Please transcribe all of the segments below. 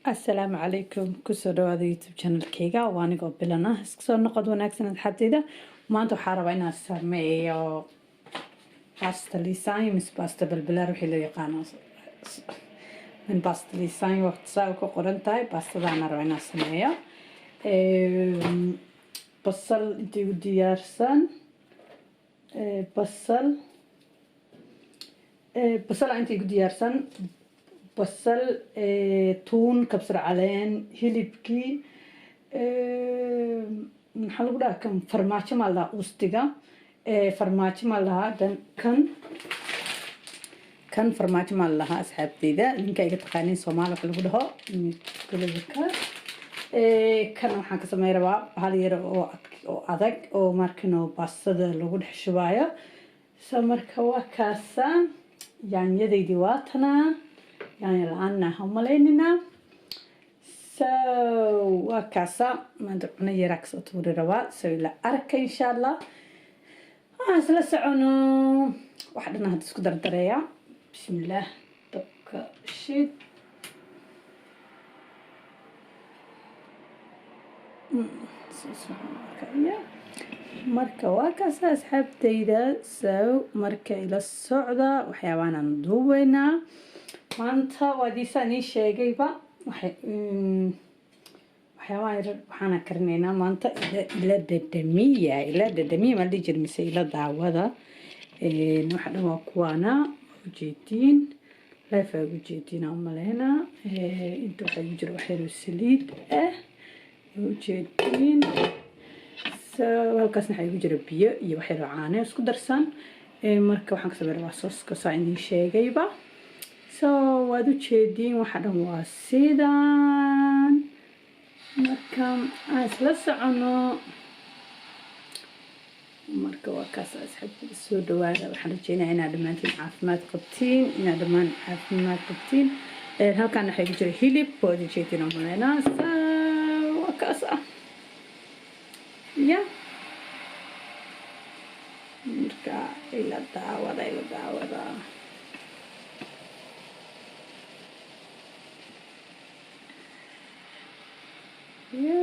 السلام عليكم كسر هذا يوتيوب channel كيغا وانا قبلنا اسكسو نقد وناكسن الحبتيدا ما انتو حاربا انا سميو باستا ليساي مس باستا بالبلار وحي لو يقانا من باستا ليساي وقت ساوكو قرنتاي باستا دانا ربعنا سميو بصل انتي وديارسان بصل انتي وديارسان بصل تون كبسر علين هيلبكي نحلو ده كم فرماش مالا أستيجا فرماش مالا دن كان فرماش مالا أصحابتي ده لين كي يتقانين سومال وحلو ده كل ذكر كان وحنا كسمير بقى هالير أو أذك أو ماركنو بصل لوجود حشوايا سمركوا كاسا يعني يدي دواتنا يعني الآن هم ليننا وكاسا ما درنا يركز طول الرواء سوي لا أرك إن شاء الله سلسعونو واحدنا هاد سكدر دريا بسم الله دك شيء marka waa kaas asxaabtayda marka ila socda waxyaabahan duubaynaa maanta waadiisaan ii sheegayba waxaan karinaynaa maanta ila dhadhamiya ma dhihi jirin mise ila daawada waxa dhan waa kuwaana ujeediin life aa ujeediin aan maleynaa inta waxaa ugu jira waxyaro saliid ah ujeediin halkaasna waxaa igu jira biyo iyo waxyaro caano isku darsan marka waxaan ka sameeyaa waa sooska saa idin sheegayba waad u jeediin waxa dhan waa sidaan marka aan isla socono marka waa kaas asxaabta soo dhawaada waxaan rajeynayaa inaad dhammaantiin caafimaad qabtiin halkaan waxaa igu jira hilib waad u jeediin oo maleynaa waa kaas ya marka ila daawada ya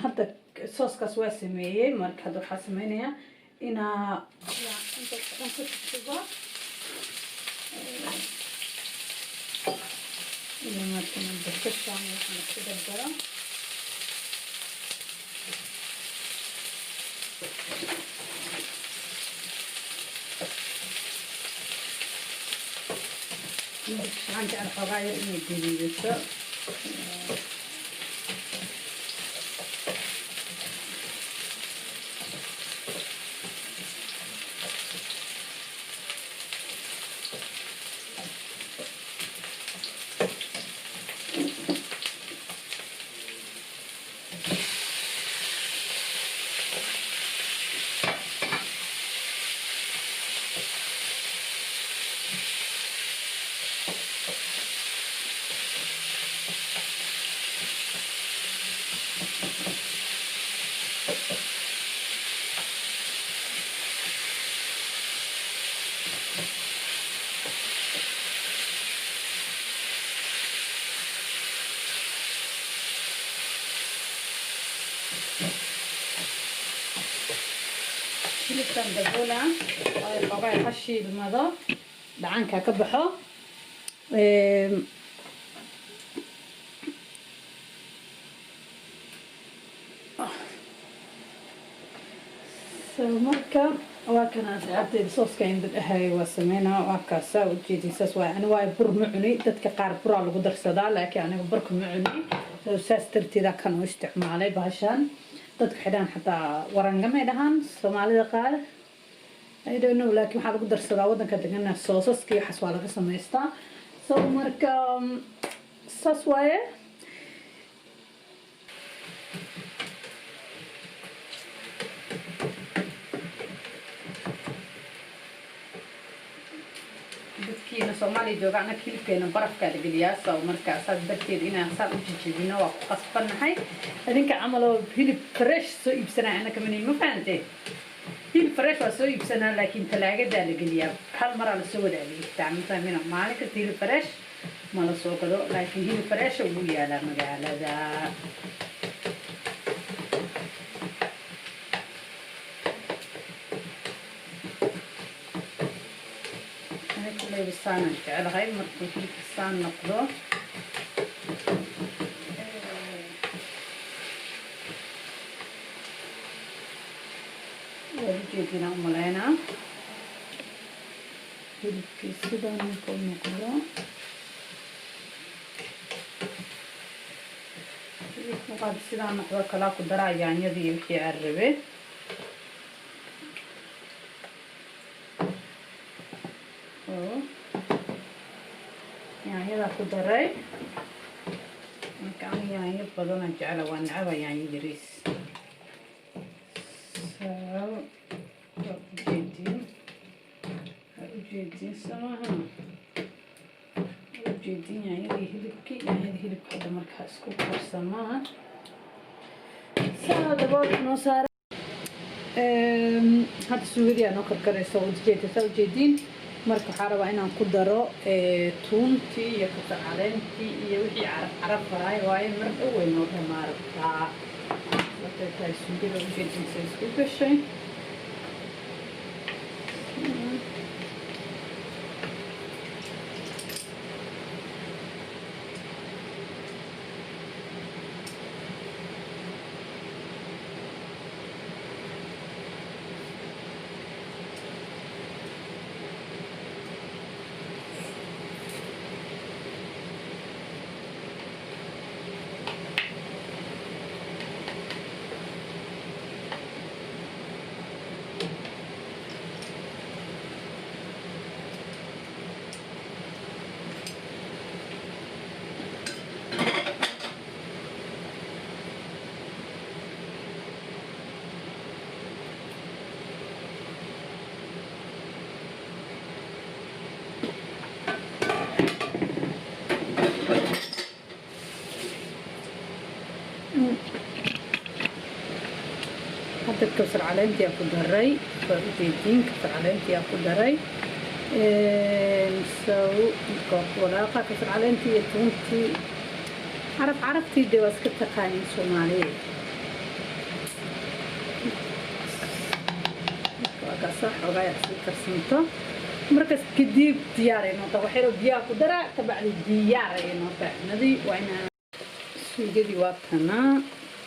hadda sooskaas waa sameeyay marka hadda waxaa sameynayaa inaa inta ku tusuba ina markan dadkaan waxaan ku dardara waxaan jecel xoogaa yar inay geliidato hilibkan daboola ay qabay hashi bilmado dhacanka ka baxo marka waa kana asxaabtayda sooska in dhahay waa sameynaa waa kaasa ujeedinsaas waa ani waa bur ma cuni dadka qaar buraa lagu darsadaa laakiin aniga burka ma cuni saas darteeda kan u isticmaalay baashan dadka xidhan xataa warangamay dhahaan Soomaalida qaar I don't know laakiin waxa lagu darsadaa wadanka degana soosaska iyo xas waa laga sameystaa marka saas waaye dadkiina Soomaali jooga ana hilibkeena barafka la geliyaa soo markaas darteed inaan saan u jijibino waa ku qasbanahay adinka camal oo hilib fresh soo iibsanay ana kamani ma fahamtay hilib fresh waa soo iibsanaa laakiin talaagada la geliyaa hal mar la soo wadaagay isticmaalta mina maalinka hilib fresh ma la soo galo laakiin hilib fresh uu yaalaa magaalada بسانة على هاي مركو في بسان نقضه وجيتنا أملينا في السودان نقول نقضه وقد السودان نقضه كلا قدرة يعني يدي يمشي عربي يعني هذا خضراء كان يعني بدنا نجعله ونعبه يعني يريس جدين سماها جدين يعني هذي هلك هذا مركز كوكر سماها هذا برضه نصار هذا السويدي أنا كركرة سووا جدين marka waxaa rabaa inaan ku daro tuuntii iyo kabsar caleentii iyo wixii caraf faraay waaye mar dhow way noo dhamaartaa waxay suugada u jeedinsa isku gashay كسر علامتي أكو دري فجيتين كسر علامتي أكو دري نسوي ولاقة كسر علامتي يتونتي عرفتي دواس كتقاني سومالي وقصح وغاية كرسنته مركز كديب دياري نوطة وحيرو بياكو درا تبع الدياري نوطة ندي وعنا سويقدي وقتنا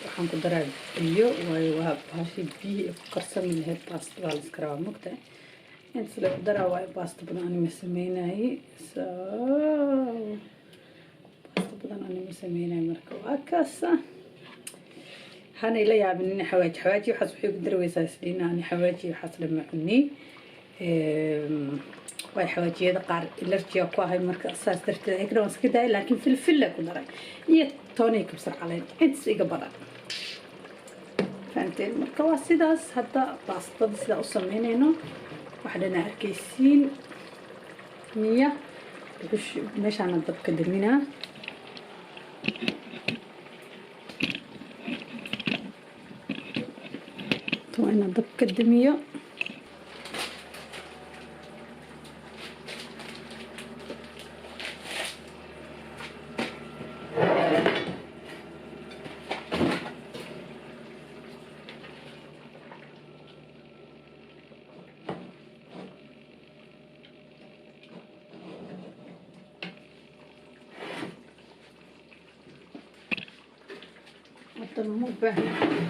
waxaan ku daraa biyo waayo waa baashi biyo ku qarsami lahayd baasta waa la iska rabaa mogta inta la daraa waayo baasta badan anima sameynayay baasta badan anima sameynayay marka waa kaasa hanay la yaabin in xawaaji waxaas waxay ku darweysaa isliina ani xawaaji waxaas lama cuni way xawaajiyada qaar ilarjiya ku ahay marka saas darteed ay kala iska daay laakiin filfil ku daray iyo toonay kabsar caleen inta iga badan فهمتين marka waa sidaas hadda baastada sida u sameynayno waxaan arkaysiin niya meeshaan dabka daminaa toona dabka damiyo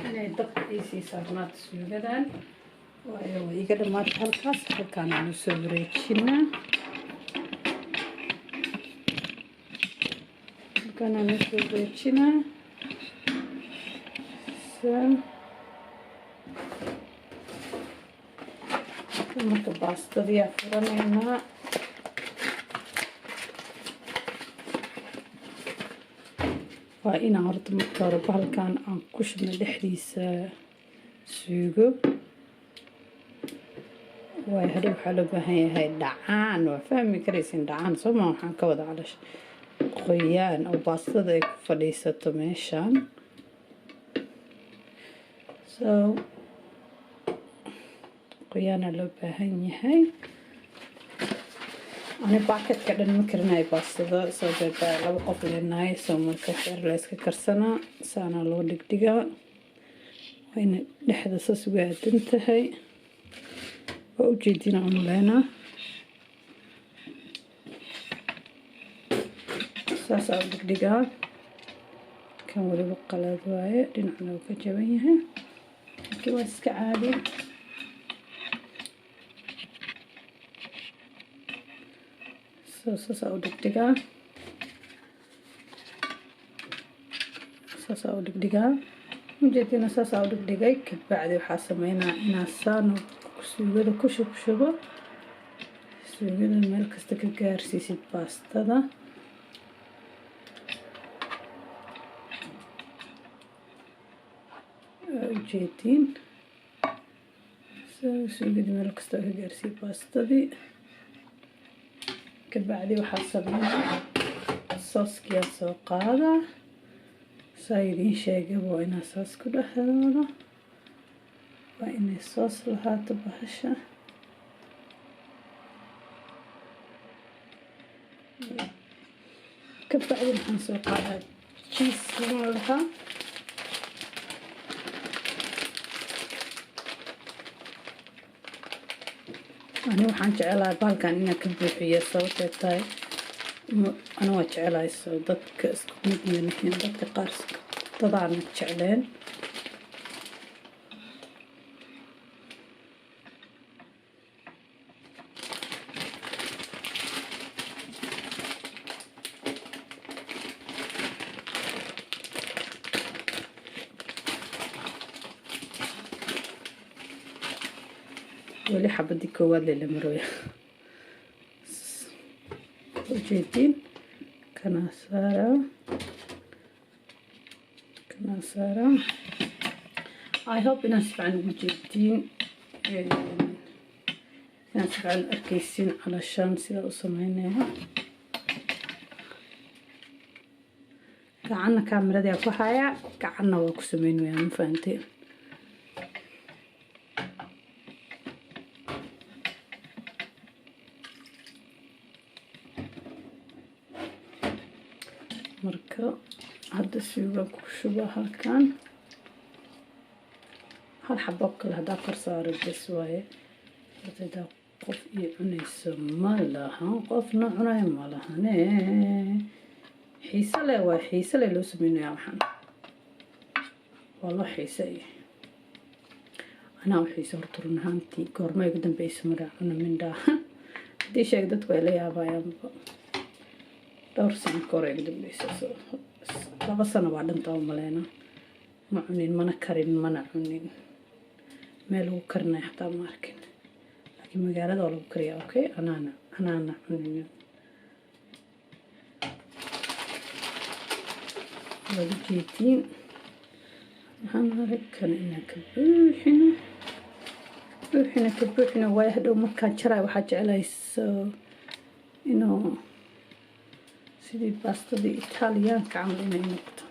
inay dabka iisii saarnaato suugadan waayo way iga dhamaatay halkaas halkaan aanu soo wareejinaa halkaan aanu soo wareejinaa marka baastadii furanaynaa waa inaan horta marka hore bahalkan aan ku shubno dhexdiisa suugo واي هذا حلو هاي دعان وفهمي كريسين دعان سوما وحان كود علش qoyaan oo baastada ay ku fadhiisato meeshaan so qoyaana loo baahan yahay ani baaketka dhan ma karinayo baastada soo jeedaa laba qof leenahay soo marka xeer la iska karsanaa saana loo dhigdhigaa wayna dhexda saas uga aadan tahay waa ujeedina umaleynaa saasa u dhigdhigaa kan waliba qalaad waaye dhinacna uu ka jaban yahay laakiin waa iska caadi saasa u dhigdhigaa saasa u dhigdhigaa ujeedina saasa u dhigdhigay kabacdi waxaa sameynaa inaa saano suugada ku shubshubo suugada meel kasta ka gaarsiisid baastada ujeedin suugada meel kasta ka gaarsiisid baastadii kabacdi waxaa sameynaa sooskiyaa soo qaadaa saa idiin sheegaba waa inaa saas ku dhexdooda waa inay soos lahaato bahasha kabacdi waxaan soo qaadaa jiiska lahaa ani waxaan jecelahay bahalkan inaan ka buuxiyo sababtay tahay ana waa jecelahay soo dadka isku mid yihiin dadka qaar dadaana jecleen ولي حبدي كواد للمروية وجيتين كناسارة I hope ناس فعلا وجيتين ناس فعلا أركيسين علشان سيدا أصمعينيها كعنا كاميرا دي أكو حايا كعنا واكو سمينو يعني فانتين marka hadda suuga ku shuba halkan hal xabo kale hadaa kor saaro bes waaye hadda qof iyo cunayso ma laha qofna cunay ma lahane xiise leh loo sameynaya waxaan والله حيسي أنا وحيسي هرترون هانتي كورما يقدم بيس مرة أنا من دا دي شيء قدت ويلي أبايا دور سنة كورا يقدم بيس لابا سنة بعدين طاو ملينا ما عنين ما نكرين ما نعنين ميلو كرنا حتى ماركين لكن مقالة ولا بكريا أوكي أنا عنين وجيتين waxaan arkaan inaan ka buuxino way hadhow markaan jaray waxaa jeclayso inuu sidii baastadii Italiyaanka camal inay noqoto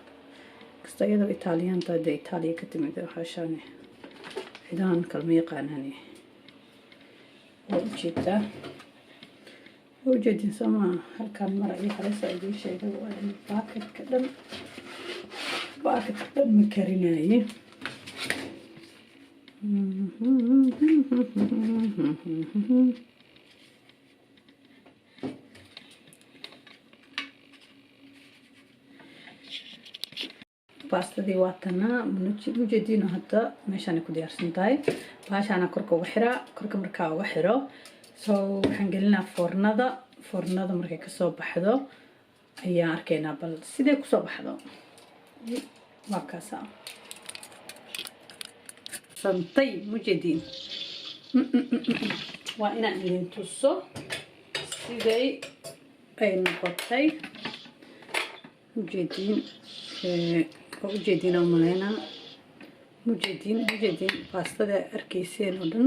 kasta iyadoo Italiyaanta dee Italiya ka timid waxaa shaane cidaan kalma yaqaanani ujeedin sama halkaan mar ay xalaysa ay sheegay waa in baaketka dhan ما كريناي باستا دي واتنا مجدينو هدا ميشاني كو ديارسنتاي باشانا كركا وخيرا كركا مركا وخيرو سو waxaan gelinaa foornada markay ka soo baxdo ayaa arkeynaa bal sidee ku soo baxdo وكاسا سنتي مجدين وأنا أنين توسو سيدي أي نقطتي مجدين أمالينا مجدين باستا دا أركيسين ودن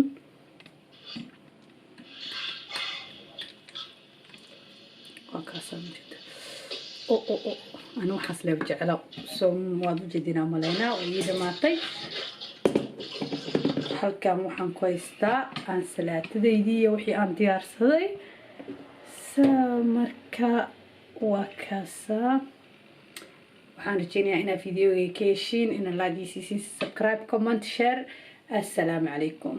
وكاسة جدا أنا وحصل بجعله سوم واضح جدنا ملينا ويدا ماتي halkan waxaan ku haystaa aan salaatadaydi wixii aan diyaarsaday marka waa kaasa waxaan rajeynayaa inaad videoga ka heshiin in like iyo subscribe comment share assalamu alaykum